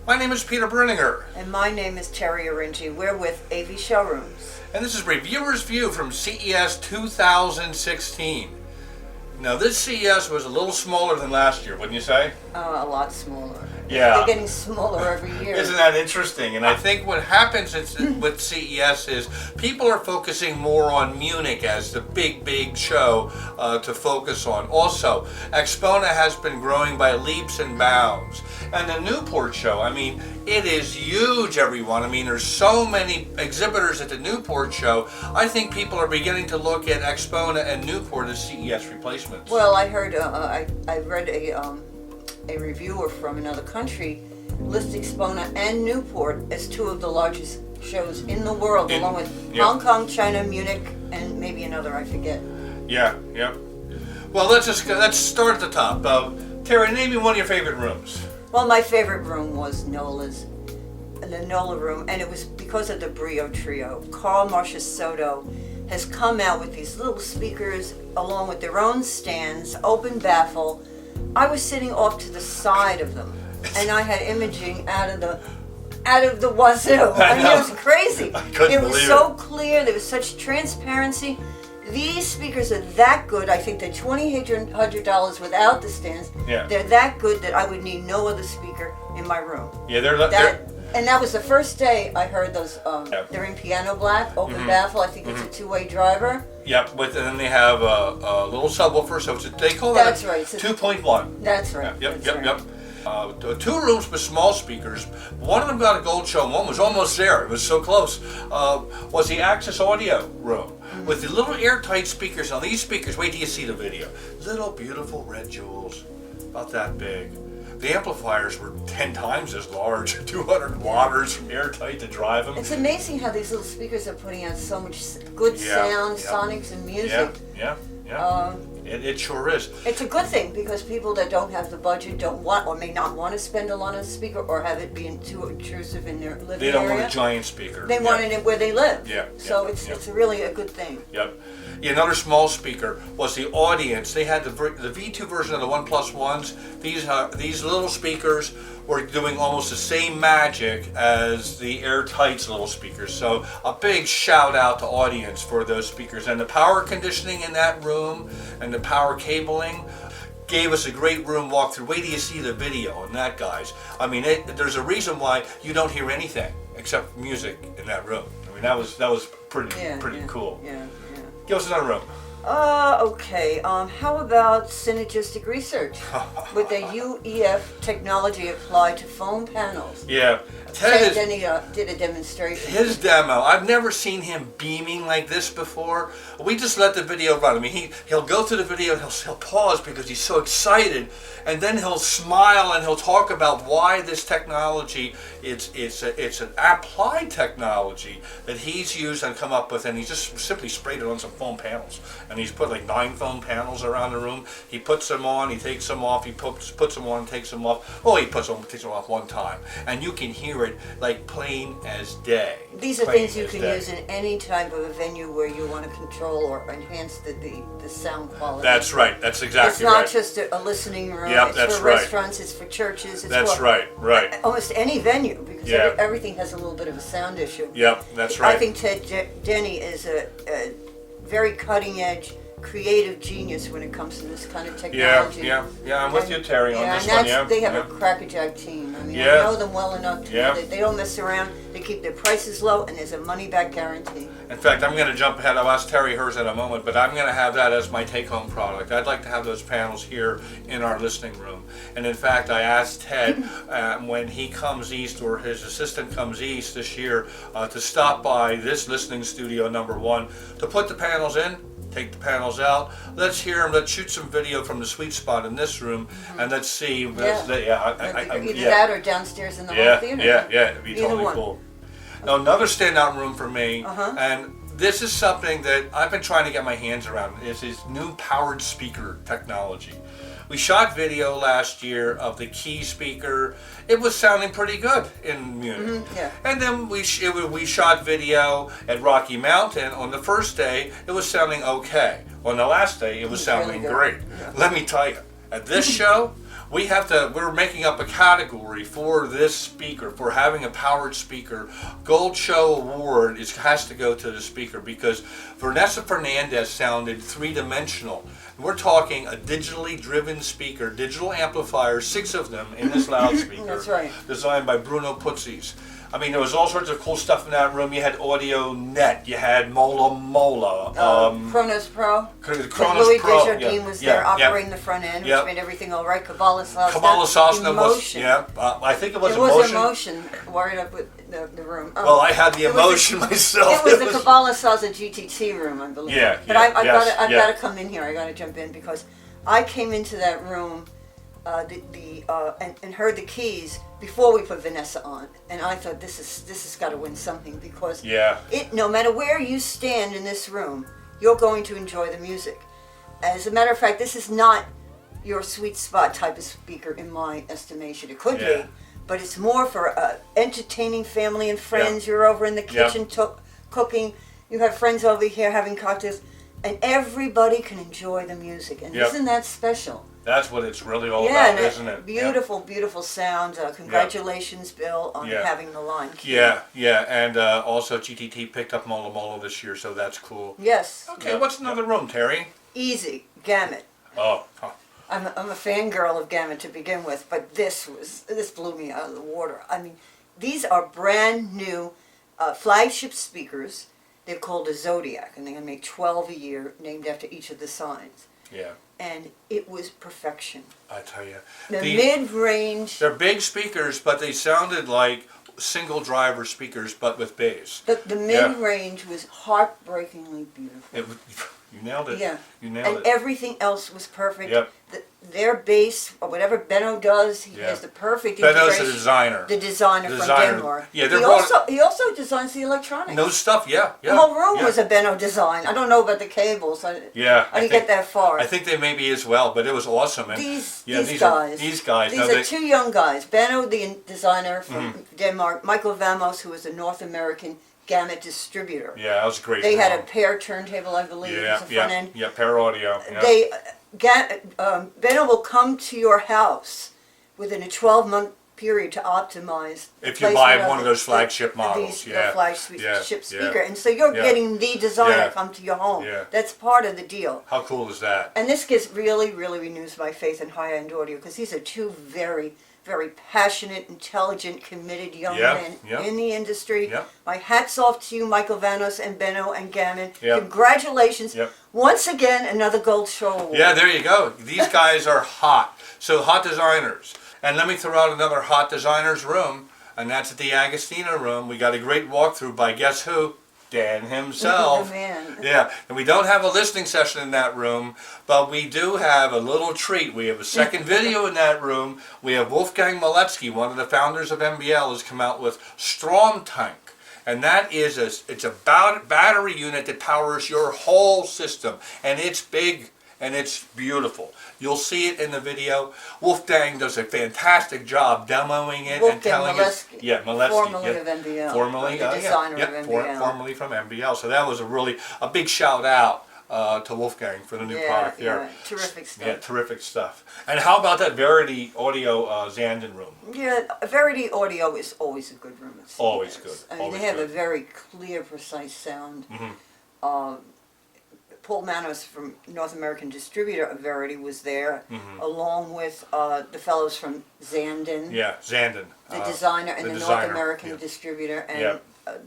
My name is Peter Breuninger. And my name is Terry Eringi. We're with AV Showrooms. And this is Reviewer's View from CES 2016. Now this CES was a little smaller than last year, wouldn't you say? A lot smaller. Yeah. They're getting smaller every year. Isn't that interesting? And I think what happens with CES is people are focusing more on Munich as the big show to focus on. Also, Expona has been growing by leaps and bounds. And the Newport show, I mean, it is huge, everyone. I mean, there's so many exhibitors at the Newport show. I think people are beginning to look at Expona and Newport as CES replacements. Well, I heard, I read a reviewer from another country list Expona and Newport as two of the largest shows in the world, along with Hong Kong, China, Munich, and maybe another, I forget. Yeah. Well, let's start at the top. Terry, name me one of your favorite rooms. Well, my favorite room was the Nola room, and it was because of the Brio trio. Carl Marchesotto has come out with these little speakers along with their own stands, open baffle. I was sitting off to the side of them, and I had imaging out of the wazoo. I mean, it was crazy. It was so clear. There was such transparency. These speakers are that good. I think they're $2,800 without the stands. Yeah. They're that good that I would need no other speaker in my room. Yeah, they're and that was the first day I heard those. They're in piano black, open baffle. I think it's a two-way driver. Yep, and then they have a little subwoofer, so they call that 2.1. That's right. Yep. Two rooms with small speakers. One of them got a gold show, one was almost there. It was so close. Was the Access Audio room with the little airtight speakers. Now these speakers, wait till you see the video. Little beautiful red jewels, about that big. The amplifiers were 10 times as large, 200 watters from airtight to drive them. It's amazing how these little speakers are putting out so much good sound, sonics, and music. Yeah. It sure is. It's a good thing because people that don't have the budget don't want or may not want to spend a lot on a speaker or have it being too intrusive in their living area. They don't want a giant speaker. They want it where they live. So it's really a good thing. Yep. Yeah, another small speaker was the Audience. They had the V2 version of the OnePlus Ones. These little speakers were doing almost the same magic as the Airtight's little speakers. So a big shout out to Audience for those speakers. And the power conditioning in that room and the power cabling gave us a great room walkthrough. Wait till you see the video on that, guys. I mean, there's a reason why you don't hear anything except music in that room. I mean, that was pretty cool. Yeah. Give us another room. Okay. How about synergistic research with the UEF technology applied to foam panels? Yeah. Ted did a demonstration. His demo, I've never seen him beaming like this before. We just let the video run. I mean, he'll go through the video and he'll pause because he's so excited, and then he'll smile and he'll talk about why this technology it's an applied technology that he's used and come up with, and he just simply sprayed it on some foam panels, and he's put like 9 foam panels around the room. He puts them on, he takes them off, he puts them on, takes them off. Oh, he takes them off one time, and you can hear it like plain as day. These are things you can use in any type of a venue where you want to control or enhance the sound quality. That's right. That's exactly right. right. It's not just a listening room. Yep, it's that's for right. restaurants. It's for churches. It's that's for right. Almost any venue because everything has a little bit of a sound issue. Yep, that's right. I think Ted Denny is a very cutting edge, creative genius when it comes to this kind of technology. Yeah, I'm with you, Terry, on this one. They have a crackerjack team. I mean, I know them well enough to know that they don't mess around. They keep their prices low, and there's a money-back guarantee. In fact, I'm going to jump ahead. I'll ask Terry hers in a moment, but I'm going to have that as my take-home product. I'd like to have those panels here in our listening room. And in fact, I asked Ted when he comes east, or his assistant comes east this year, to stop by this listening studio #1 to put the panels in, take the panels out. Let's hear them. Let's shoot some video from the sweet spot in this room, and let's see. Either that or downstairs in the home theater. Yeah, it'd be totally cool. Now, another standout room for me, and this is something that I've been trying to get my hands around, is his new powered speaker technology. We shot video last year of the Key speaker. It was sounding pretty good in Munich. And then we shot video at Rocky Mountain. On the first day, it was sounding okay. On the last day, it was sounding great. Let me tell you, at this show, we're making up a category for this speaker, for having a powered speaker. Gold Show Award has to go to the speaker because Vanessa Fernandez sounded three-dimensional. We're talking a digitally driven speaker, digital amplifier, 6 of them in this loudspeaker. That's right. Designed by Bruno Putzis. I mean, there was all sorts of cool stuff in that room. You had Audio Net, you had Mola Mola. Kronos Pro. Kronos Louis Pro. Desjardins was there operating the front end, which made everything all right. Kabbalah Sosna was, I think it was Emotion. It was Emotion, wired up with the room. Well, I had the Emotion myself. It was the Kabbalah Sosna GTT room, I believe. Yeah, but I've got to come in here. I got to jump in because I came into that room and heard the keys before we put Vanessa on, and I thought this has got to win something because no matter where you stand in this room, you're going to enjoy the music. As a matter of fact, this is not your sweet spot type of speaker in my estimation. It could be, but it's more for entertaining family and friends. You're over in the kitchen cooking. You have friends over here having cocktails, and everybody can enjoy the music. And isn't that special? That's what it's really all about, isn't it? Beautiful, beautiful sound. Congratulations, Bill, on having the line key. And also GTT picked up Mola Mola this year, so that's cool. Yes. Okay, what's another room, Terry? Easy, Gamut. Oh. I'm a fangirl of Gamut to begin with, but this blew me out of the water. I mean, these are brand new flagship speakers. They're called a Zodiac, and they're going to make 12 a year, named after each of the signs. Yeah. And it was perfection. I tell you. The mid-range... They're big speakers, but they sounded like single driver speakers, but with bass. The mid-range was heartbreakingly beautiful. You nailed it. Yeah. You nailed it. And everything else was perfect. Yep. Their bass, or whatever Benno does, he has the perfect Benno's integration. the designer. The designer from Denmark. Yeah, he also designs the electronics. No stuff, The whole room was a Benno design. I don't know about the cables. I didn't get that far. I think they may be as well, but it was awesome. And these guys. These are 2 young guys. Benno, the designer from Denmark. Michael Vamos, who is a North American Gamut distributor. Yeah, that was great. They had a pair turntable, I believe, as a front end. Yeah, pair audio. Yeah. Benno will come to your house within a 12-month period to optimize. If you buy one of those flagship models, the flagship speaker, and so you're getting the designer come to your home. Yeah. That's part of the deal. How cool is that? And this really renews my faith in high-end audio because these are 2 very, very passionate, intelligent, committed young men in the industry. My hat's off to you, Michael Vanos and Benno and Gamut. Congratulations. Once again, another Gold Show Award. Yeah, there you go. These guys are hot. So hot designers. And let me throw out another hot designers room, and that's at the Agostina room. We got a great walkthrough by guess who? Dan himself. Man. Yeah, and we don't have a listening session in that room, but we do have a little treat. We have a second video in that room. We have Wolfgang Maletsky, one of the founders of MBL, has come out with Strom Tank. And that is it's a battery unit that powers your whole system, and it's big and it's beautiful. You'll see it in the video. Wolfgang does a fantastic job demoing it and telling us. Yeah, Maletsky. Formerly of MBL. Formerly, the designer of MBL. Formerly from MBL. So that was a big shout out to Wolfgang for the new product there. Yeah, terrific stuff. Yeah, terrific stuff. And how about that Verity Audio Zandon room? Yeah, Verity Audio is always a good room. Always good. I mean, they have a very clear, precise sound. Paul Manos from North American distributor of Verity was there, along with the fellows from Zandon. Yeah, Zandon. The designer and the North American distributor. And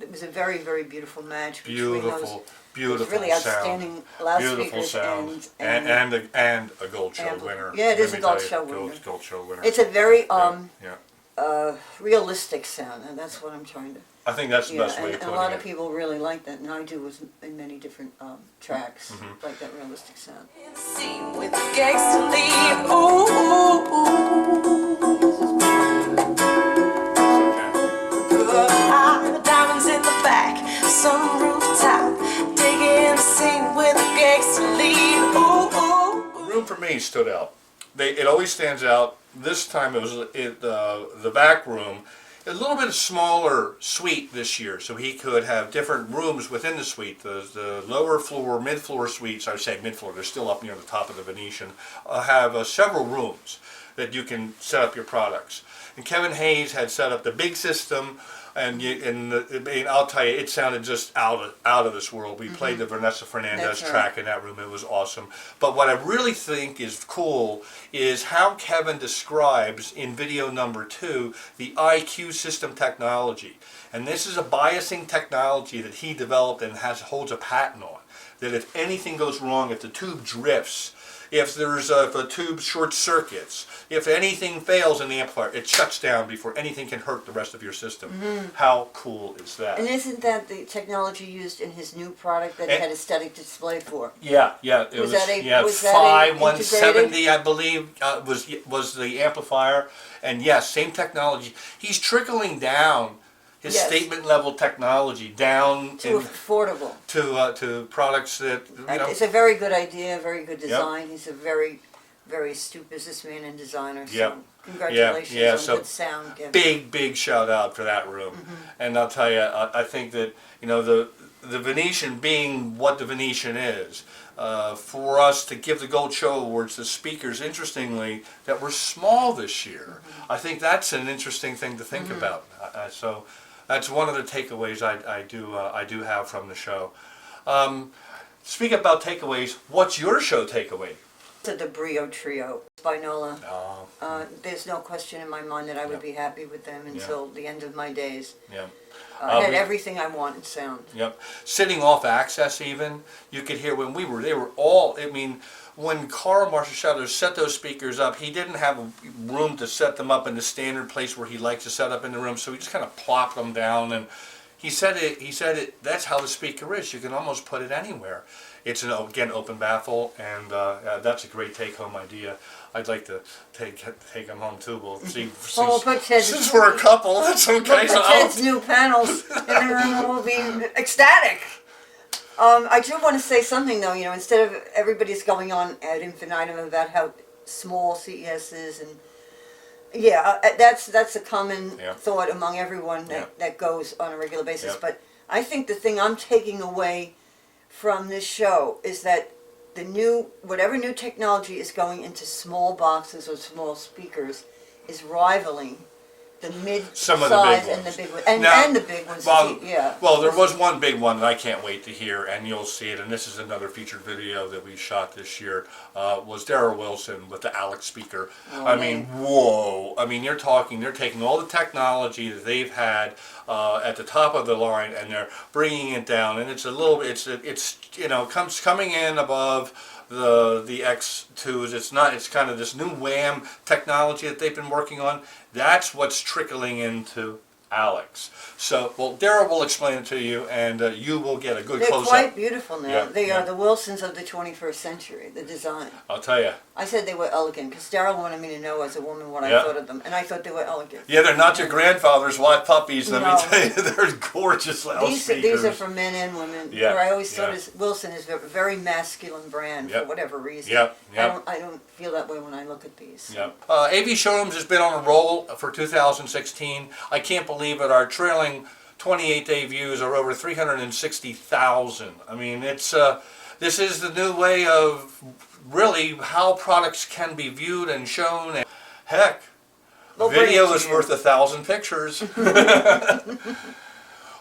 it was a very, very beautiful match between those. Beautiful really outstanding loudspeakers and a Gold Show winner. Yeah, it is a Gold Show winner. Gold Show winner. It's a very realistic sound, and that's what I'm trying to. I think that's the best way to put it. And a lot of people really like that, and I do in many different tracks, like that realistic sound. With the gangster lead, ooh, diamonds in the back, some rooftop, digging the scene with the gangster lead, The room for me stood out. It always stands out. This time it was the back room. A little bit smaller suite this year, so he could have different rooms within the suite. The lower floor, mid-floor suites, I would say mid-floor, they're still up near the top of the Venetian, have several rooms. that you can set up your products. And Kevin Hayes had set up the big system, and I'll tell you, it sounded just out of this world. We played the Vanessa Fernandez track in that room. It was awesome. But what I really think is cool is how Kevin describes in video number 2 the IQ system technology. And this is a biasing technology that he developed and holds a patent on. That if anything goes wrong, if the tube drifts, if a tube short circuits, if anything fails in the amplifier, it shuts down before anything can hurt the rest of your system. How cool is that? And isn't that the technology used in his new product that he had a static display for? Yeah. It Was was that Phi integrated? 170, I believe, was the amplifier. And yes, same technology. He's trickling down his statement level technology down to affordable to products that It's a very good idea, very good design. He's a very, very astute businessman and designer. So congratulations on good sound. Big shout out for that room. And I'll tell you, I think that the Venetian being what the Venetian is. For us to give the Gold Show Awards to speakers, interestingly, that were small this year, I think that's an interesting thing to think about. So that's one of the takeaways I do have from the show. Speak about takeaways. What's your show takeaway? The Brio Trio by Nola. There's no question in my mind that I would be happy with them until the end of my days. I had everything I want in sound. Sitting off access even, you could hear when they were all, when Carl Marshall set those speakers up, he didn't have room to set them up in the standard place where he likes to set up in the room, so he just kind of plopped them down, and he said it, that's how the speaker is. You can almost put it anywhere. It's again open baffle, and that's a great take-home idea. I'd like to take them home too. We'll see. Since we're a couple, that's okay. So Ted's new panels in the room will be ecstatic. I do want to say something though. Instead of everybody's going on ad infinitum about how small CES is, and that's a common thought among everyone that goes on a regular basis. But I think the thing I'm taking away from this show is that whatever new technology is going into small boxes or small speakers is rivaling the mid-size and the big ones. And the big ones, Well, there was one big one that I can't wait to hear, and you'll see it, and this is another featured video that we shot this year, was Darryl Wilson with the Aleks Speaker. Whoa. They're taking all the technology that they've had at the top of the line, and they're bringing it down, and it's coming in above the X2s. It's kind of this new wham technology that they've been working on. That's what's trickling into Aleks. So, Darryl will explain it to you, and you will get a good close-up. They're quite beautiful now. They are the Wilsons of the 21st century, the design. I'll tell you. I said they were elegant, because Darryl wanted me to know as a woman what I thought of them, and I thought they were elegant. Yeah, they're not your grandfather's white puppies, let me tell you. They're gorgeous little speakers. These are for men and women. Where I always thought Wilson is a very masculine brand, for whatever reason. I don't feel that way when I look at these. AV Showrooms has been on a roll for 2016. I can't believe it. Our trailing 28-day views are over 360,000. This is the new way of really how products can be viewed and shown. And heck, video is worth 1,000 pictures.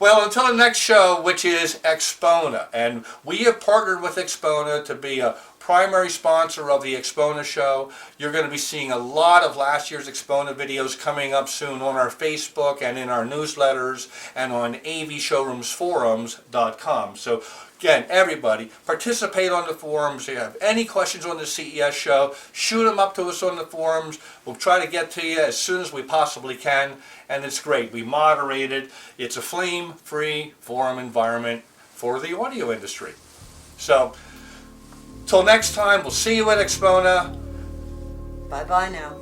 Well, until the next show, which is Expona. And we have partnered with Expona to be a primary sponsor of the Expona show. You're going to be seeing a lot of last year's Expona videos coming up soon on our Facebook and in our newsletters and on avshowroomsforums.com. So again, everybody, participate on the forums. If you have any questions on the CES show, shoot them up to us on the forums. We'll try to get to you as soon as we possibly can. And it's great. We moderate it. It's a flame-free forum environment for the audio industry. So, till next time, we'll see you at Expona. Bye-bye now.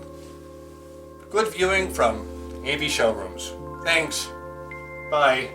Good viewing from AV Showrooms. Thanks. Bye.